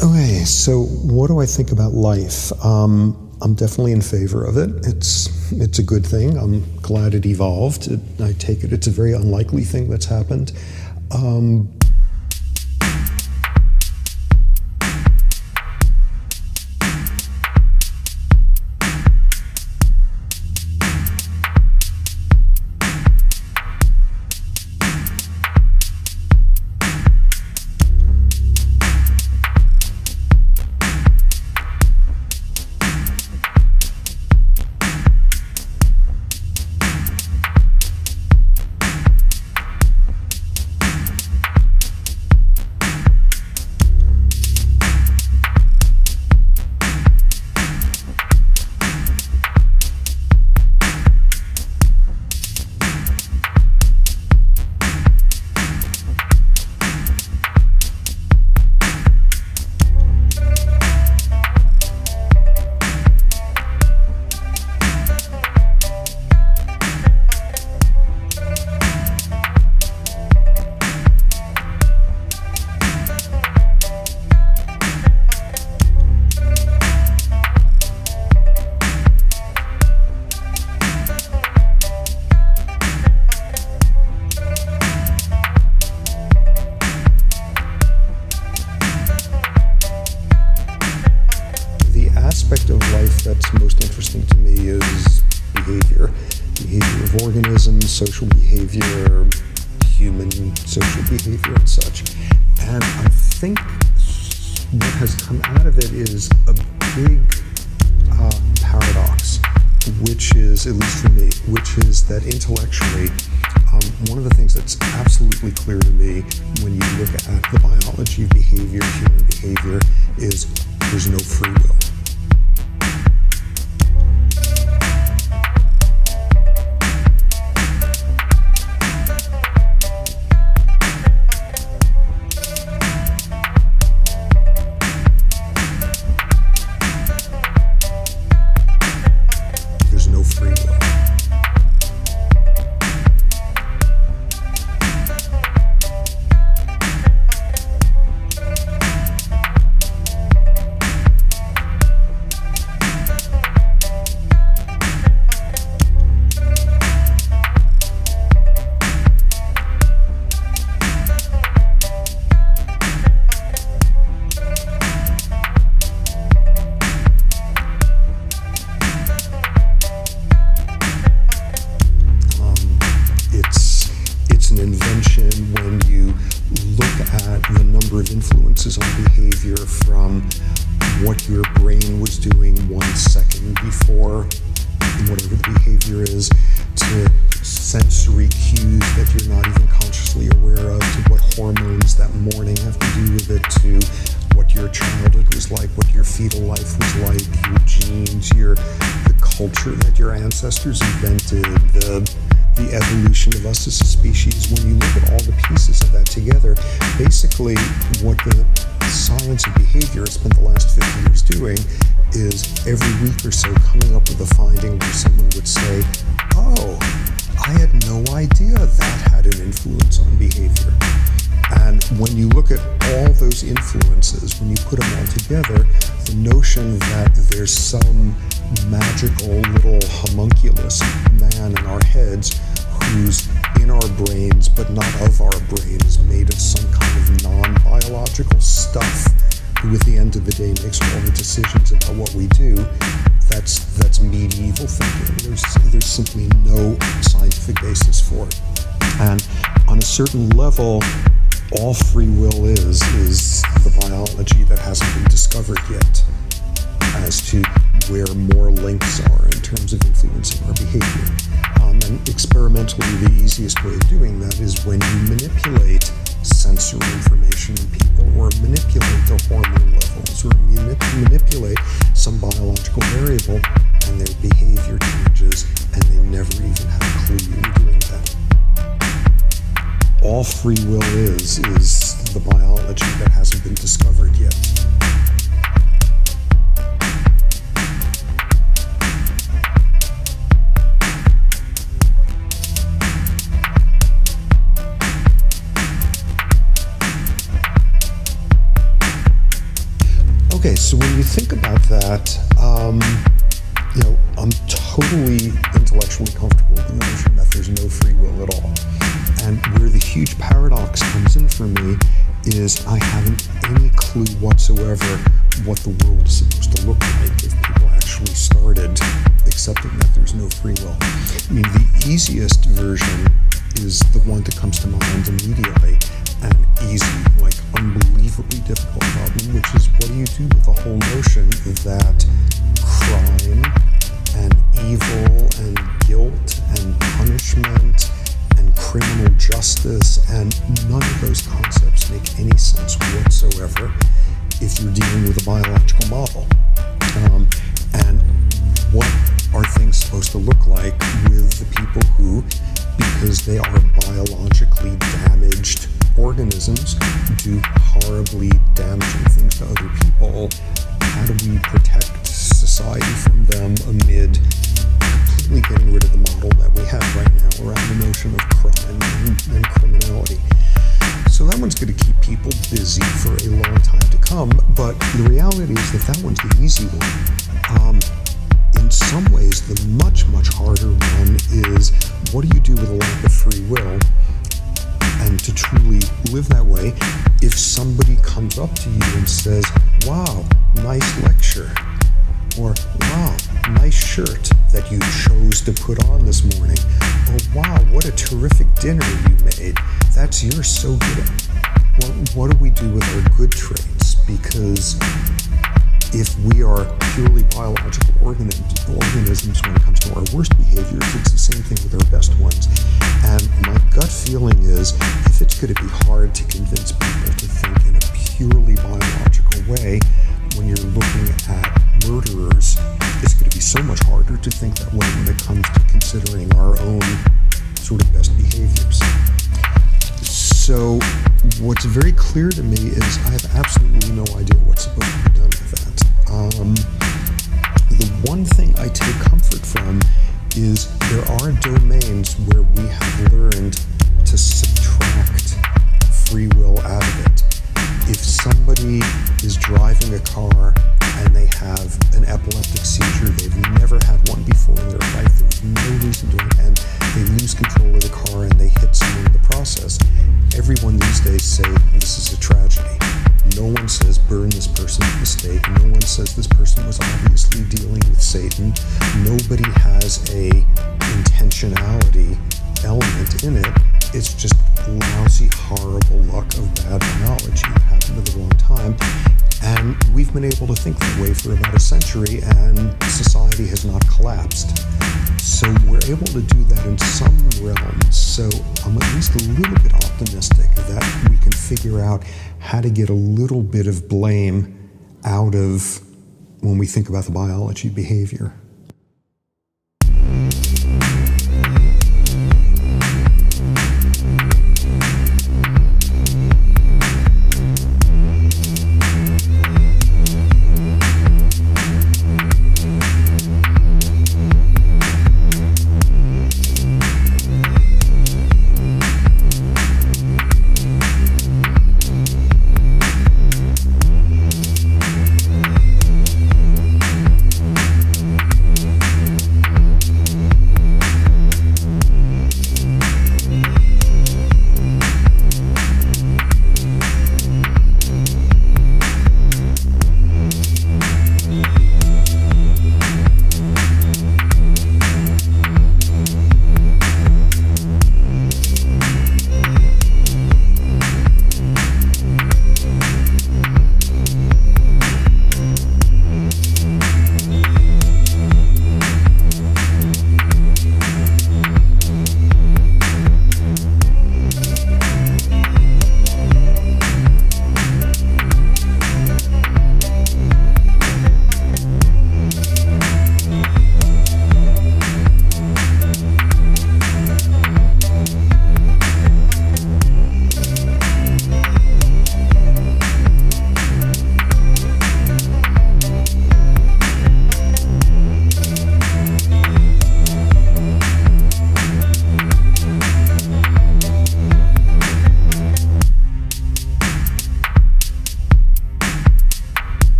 Okay, so what do I think about life? I'm definitely in favor of it. It's a good thing. I'm glad it evolved. I take it it's a very unlikely thing that's happened. Aspect of life that's most interesting to me is behavior of organisms, social behavior, human social behavior and such. And I think what has come out of it is a big paradox, which is, at least for me, which is that intellectually, one of the things that's absolutely clear to me when you look at the biology of behavior, human behavior, is there's no free will. When you look at the number of influences on behavior from what your brain was doing 1 second before whatever the behavior is, to sensory cues that you're not even consciously aware of, to what hormones that morning have to do with it, to what your childhood was like, what your fetal life was like, your genes, the culture that your ancestors invented, the evolution of us as a species. When you look at all the pieces of that together, basically what the science of behavior has spent the last 50 years doing is every week or so coming up with a finding where someone would say, oh, I had no idea that had an influence on behavior. And when you look at all those influences, when you put them all together, the notion that there's some magical little homunculus man in our heads who's in our brains but not of our brains, made of some kind of non-biological stuff, who at the end of the day makes all the decisions about what we do, that's medieval thinking. There's simply no scientific basis for it. And on a certain level, all free will is the biology that hasn't been discovered yet as to where more links are in terms of influencing our behavior. And experimentally, the easiest way of doing that is when you manipulate sensory information in people, or manipulate their hormone levels, or manipulate some biological variable, and their behavior changes, and they never even have a clue you're doing that. All free will is the biology that hasn't been discovered yet. Okay, so when you think about that, I'm totally intellectually comfortable with the notion that there's no free will at all. And where the huge paradox comes in for me is I haven't any clue whatsoever what the world is supposed to look like if people actually started accepting that there's no free will. I mean, the easiest version is the one that comes to mind immediately, an easy, like unbelievably difficult problem, which is what do you do with the whole notion that crime and evil and guilt and punishment and criminal justice, and none of those concepts make any sense whatsoever if you're dealing with a biological model. And what are things supposed to look like with the people who, because they are biologically damaged organisms, do horribly damaging things to other people? How do we protect society from them amid completely getting rid of the model that we have right now around the notion of crime and criminality? So that one's going to keep people busy for a long time to come, but the reality is that one's the easy one. In some ways, the much, much harder one is what do you do with a lack of free will? And to truly live that way, if somebody comes up to you and says, wow, nice lecture, or wow, nice shirt that you chose to put on this morning, or wow, what a terrific dinner you made, that's yours, so good. Well, what do we do with our good traits? Because if we are purely biological organisms when it comes to our worst behaviors, it's the same thing with our best ones. And my gut feeling is, if it's going to be hard to convince people to think in a purely biological way, when you're looking at murderers, it's going to be so much harder to think that way when it comes to considering our own sort of best behaviors. So what's very clear to me is I have absolutely no idea what's supposed to be done with that. The one thing I take comfort from is there are domains where we have learned to subtract free will out of it. If somebody is driving a car and they have an epileptic seizure, they've never had one before in their life, there's no reason to do it, and they lose control of the car and they hit someone in the process, everyone these days say this is a tragedy. No one says burn this person's mistake. No one says this person was obviously dealing with Satan. Nobody has a intentionality element in it. It's just lousy, horrible luck of bad biology that happened at the wrong time. And we've been able to think that way for about a century, and society has not collapsed. So we're able to do that in some realms. So I'm at least a little bit optimistic that we can figure out how to get a little bit of blame out of when we think about the biology behavior.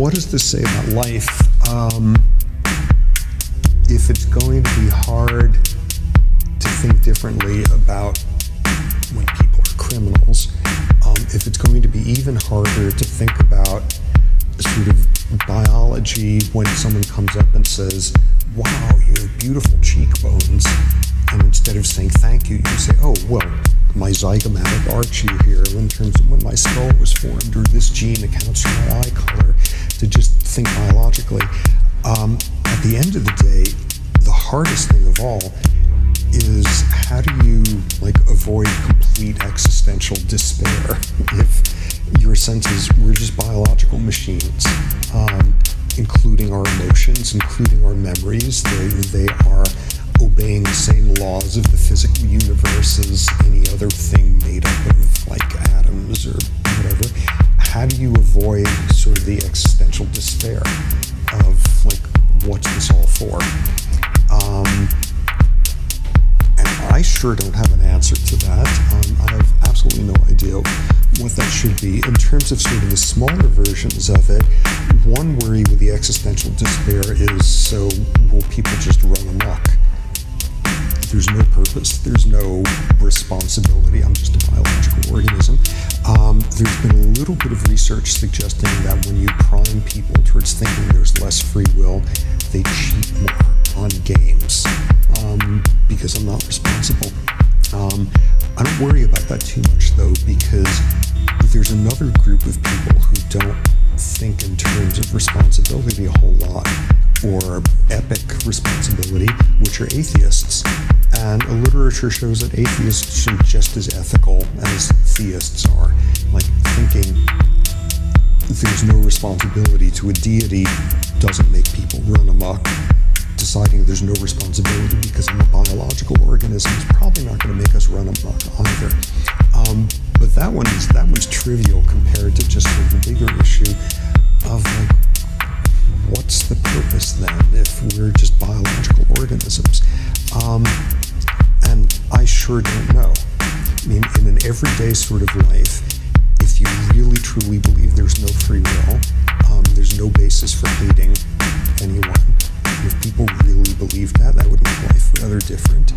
what does this say about life? If it's going to be hard to think differently about when people are criminals, if it's going to be even harder to think about sort of biology when someone comes up and says, wow, you have beautiful cheekbones, and instead of saying thank you, you say, oh, well, my zygomatic arch here in terms of when my skull was formed, or this gene accounts for my eye color, to just think biologically. At the end of the day, the hardest thing of all is how do you avoid complete existential despair if your sense is we're just biological machines, including our emotions, including our memories. They are obeying the same laws of the physical universe as any other thing made up of atoms or whatever. How do you avoid sort of the existential despair of what's this all for? And I sure don't have an answer to that. I have absolutely no idea what that should be. In terms of sort of the smaller versions of it, one worry with the existential despair is, so will people just run amok? There's no purpose, there's no responsibility, I'm just a biological organism. There's been a little bit of research suggesting that when you prime people towards thinking there's less free will, they cheat more on games, because I'm not responsible. I don't worry about that too much though, because there's another group of people who don't think in terms of responsibility a whole lot, or epic responsibility, which are atheists. And literature shows that atheists are just as ethical as theists are. Thinking there's no responsibility to a deity doesn't make people run amok. Deciding there's no responsibility because I'm a biological organism is probably not going to make us run amok either. But that one's trivial compared to just sort of the bigger issue of what's the purpose then if we're just biological organisms? And I sure don't know. I mean, in an everyday sort of life, if you really truly believe there's no free will, there's no basis for hating anyone. And if people really believe that would make life rather different.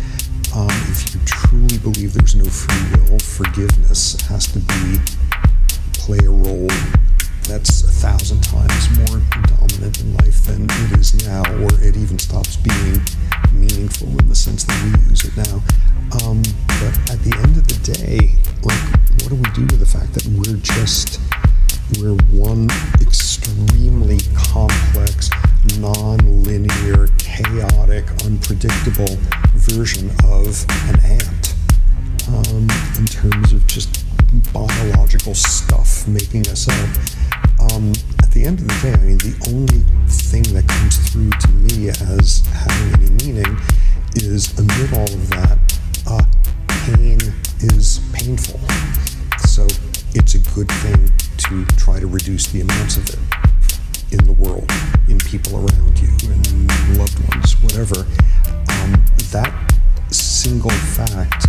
If you truly believe there's no free will, forgiveness has to play a role that's 1,000 times more dominant in life than it is now, or it even stops being meaningful in the sense that we use it now. But at the end of the day, what do we do with the fact that we're one extremely complex, non-linear, chaotic, unpredictable version of an ant, in terms of just biological stuff making us up. At the end of the day, I mean, the only thing that comes through to me as having any meaning is, amid all of that, pain is painful. So it's a good thing to try to reduce the amounts of it in the world, in people around you, in loved ones, whatever. That single fact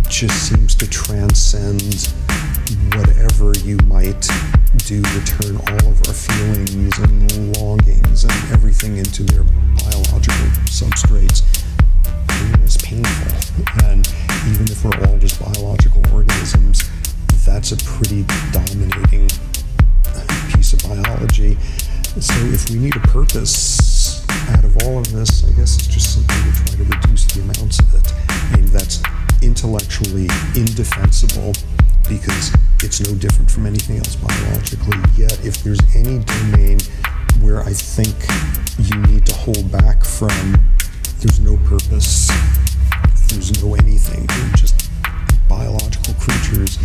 just seems to transcend whatever you might do to turn all of our feelings and longings and everything into their biological substrates. Pain is painful, and even if we're all just biological organisms, that's a pretty dominating piece of biology. So if we need a purpose out of all of this, I guess it's just simply to try to reduce the amounts of it. I mean, that's intellectually indefensible because it's no different from anything else biologically. Yet if there's any domain where I think you need to hold back from, there's no purpose, there's no anything, we're just biological creatures.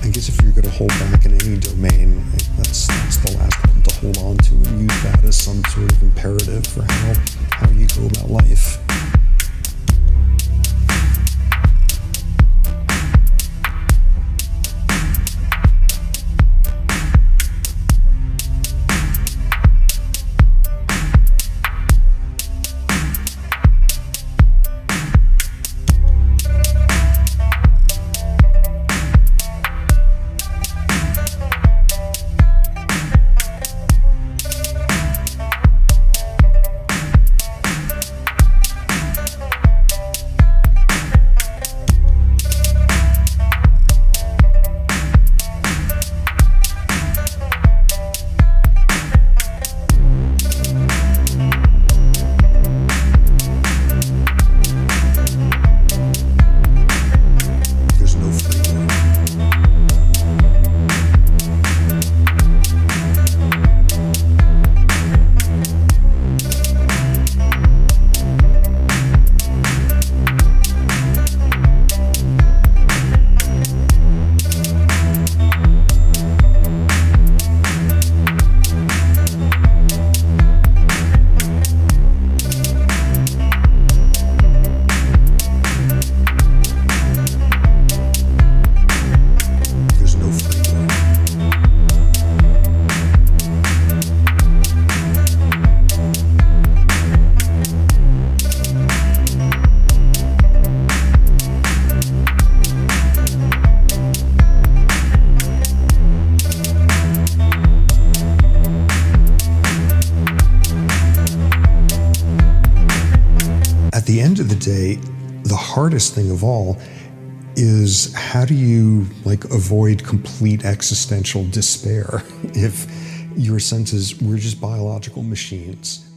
I guess if you're going to hold back in any domain, that's the last one to hold on to and use that as some sort of imperative for how you go about life. the end of the day, the hardest thing of all is how do you avoid complete existential despair if your sense is we're just biological machines